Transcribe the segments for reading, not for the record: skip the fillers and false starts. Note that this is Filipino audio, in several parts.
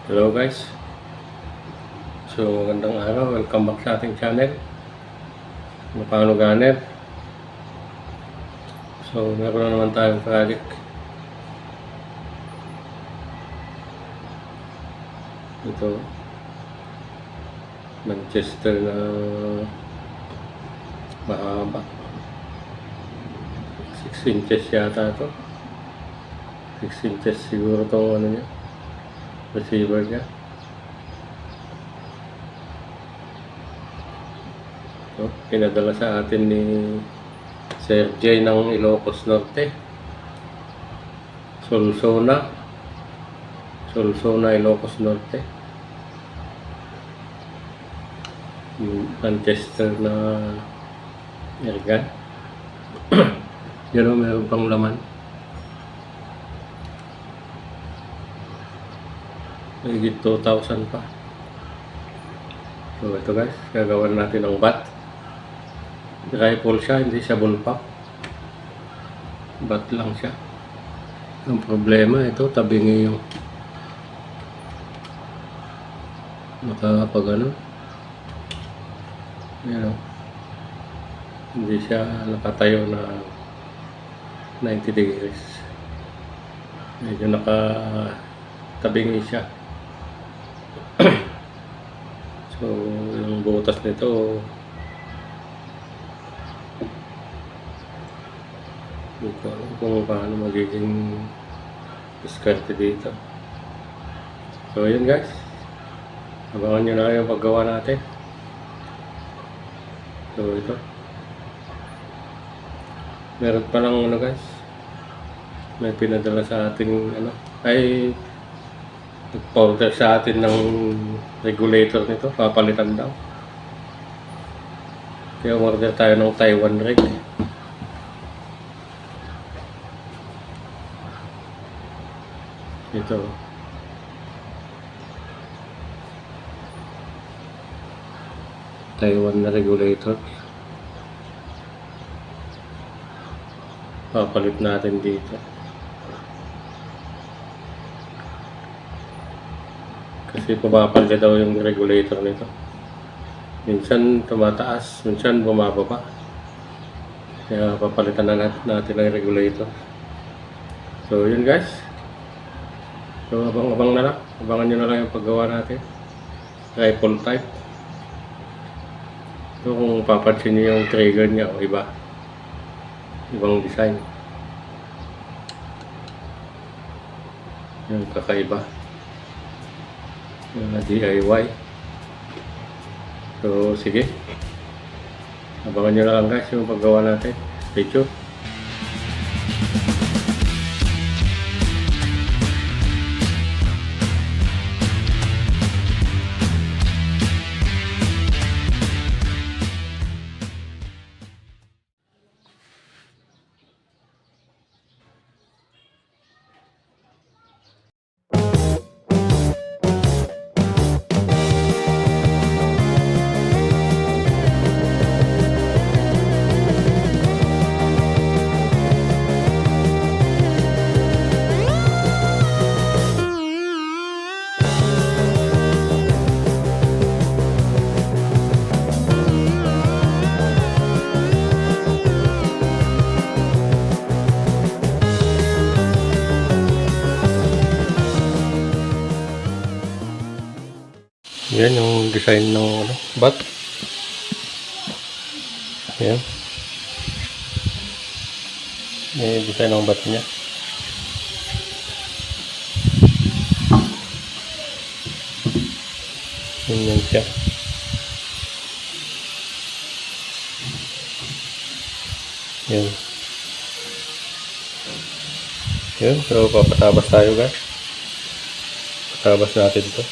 Hello guys. So magandang araw. Welcome back sa ating channel. Mapano Ganer. So meron na naman tayong project. Ito. Manchester na mahaba. 6 inches yata ito. 6 inches siguro itong ano niya. Receiver niya. So, pinadala sa atin ni Sir J ng Ilocos Norte. Solsona, Ilocos Norte. Yung Manchester na airgun. Yan o, meron pang laman. Higit 2,000 pa. So ito guys, gagawin natin ang bat. Rifle siya, hindi siya bullpup. Bat lang siya. Ang problema, ito tabingi yung nakapag ano. Yan o. Hindi siya nakatayo na 90 degrees. Medyo nakatabingi siya. So, yung butas nito hindi ko alam kung paano magiging diskarte dito. So, yun guys. Abangan nyo na yung paggawa natin. So, ito. Meron pa lang ano guys. May pinadala sa ating ano. Ay nag-order sa atin ng regulator nito, papalitan daw. Kaya order tayo ng Taiwan rig. Ito. Taiwan na regulator. Papalit natin dito. Kasi pumapalya daw yung regulator nito. Minsan tumataas, minsan bumababa. Kaya papalitan na natin ang regulator. So yun guys. So abang-abang na lang. Abangan nyo na lang yung paggawa natin. Rifle type. So kung papansin nyo yung trigger niya o iba. Ibang design. Yung kakaiba. DIY. So sige, abangan nyo na lang guys yung paggawa natin. Stay tuned. Yan yung design ng ano, bat. Yan. Yung design ng bat niya. Yan siya. Yan. Yan. So papatabas tayo guys. Patabas natin ito.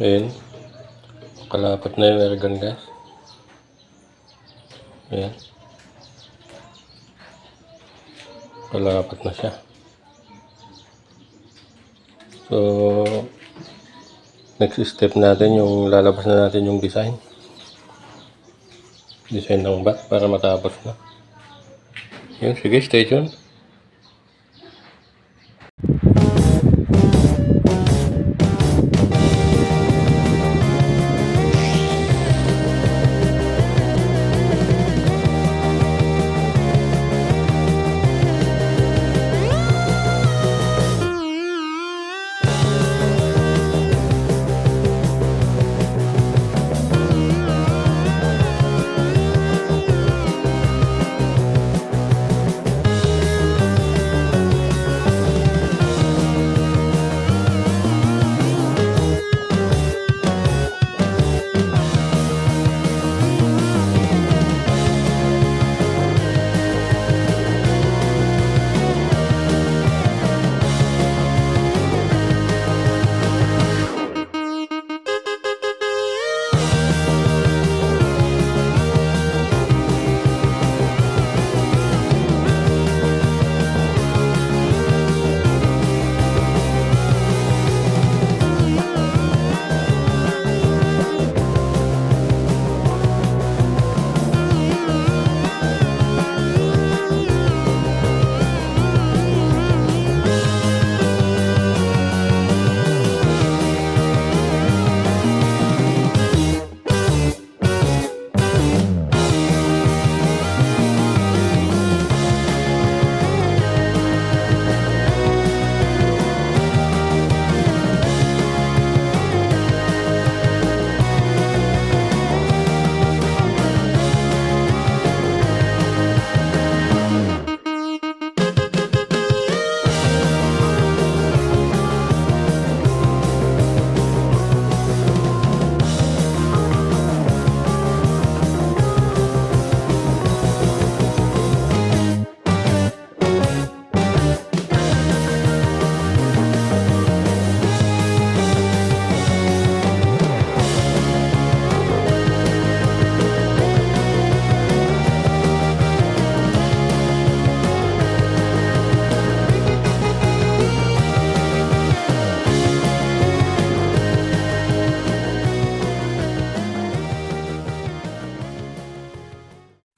Ayan. Kalapat na yung airgun, guys. Ayan. Kalapat na siya. So, next step natin yung lalabas na natin yung design ng bat para matapos na. Yun, sige, stay tuned.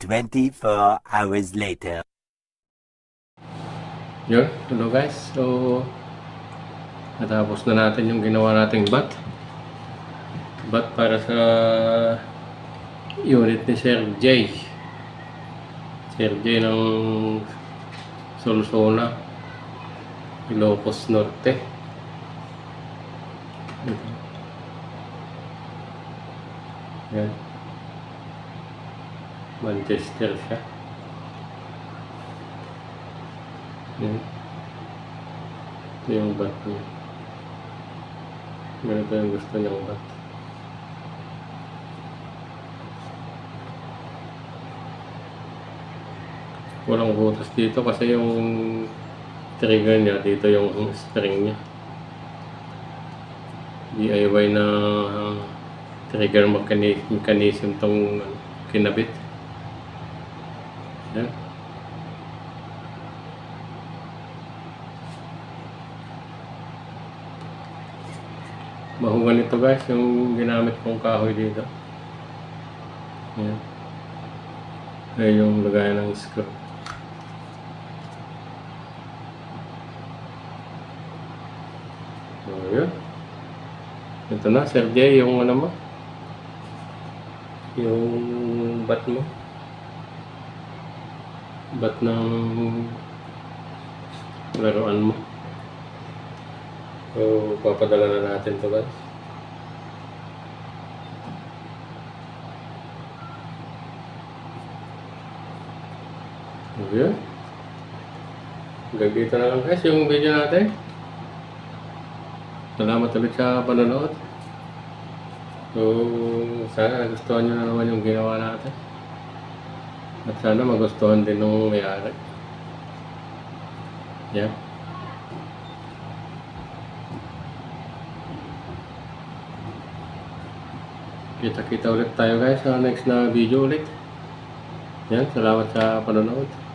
"24 hours later." Yun, hello guys. So, natapos na natin yung ginawa nating bat para sa unit ni Sir J ng Solsona, Ilocos Norte. Yan, Manchester siya. Yan. Ito yung bat niya. Ganito yung gusto niyang bat. Walang butas dito kasi yung trigger niya, dito yung string niya. DIY na trigger mechanism tong kinabit. Yan. Mahugan ito guys, yung ginamit kong kahoy dito. Yan. Ay yung lagayan ng screw. So yun. Ito na, Sir J, yung ano mo. Yung bat mo. Bat ng laruan mo. So, papadala na natin to guys. So, yun. Hanggang dito na lang guys yung video natin. Salamat ulit sa panonood. So, sana nagustuhan nyo na naman yung ginawa natin. At sana magustuhan din ng may-ari. Yeah. Kita-kita ulit tayo guys sa next na video ulit. Yan, salamat sa panonood.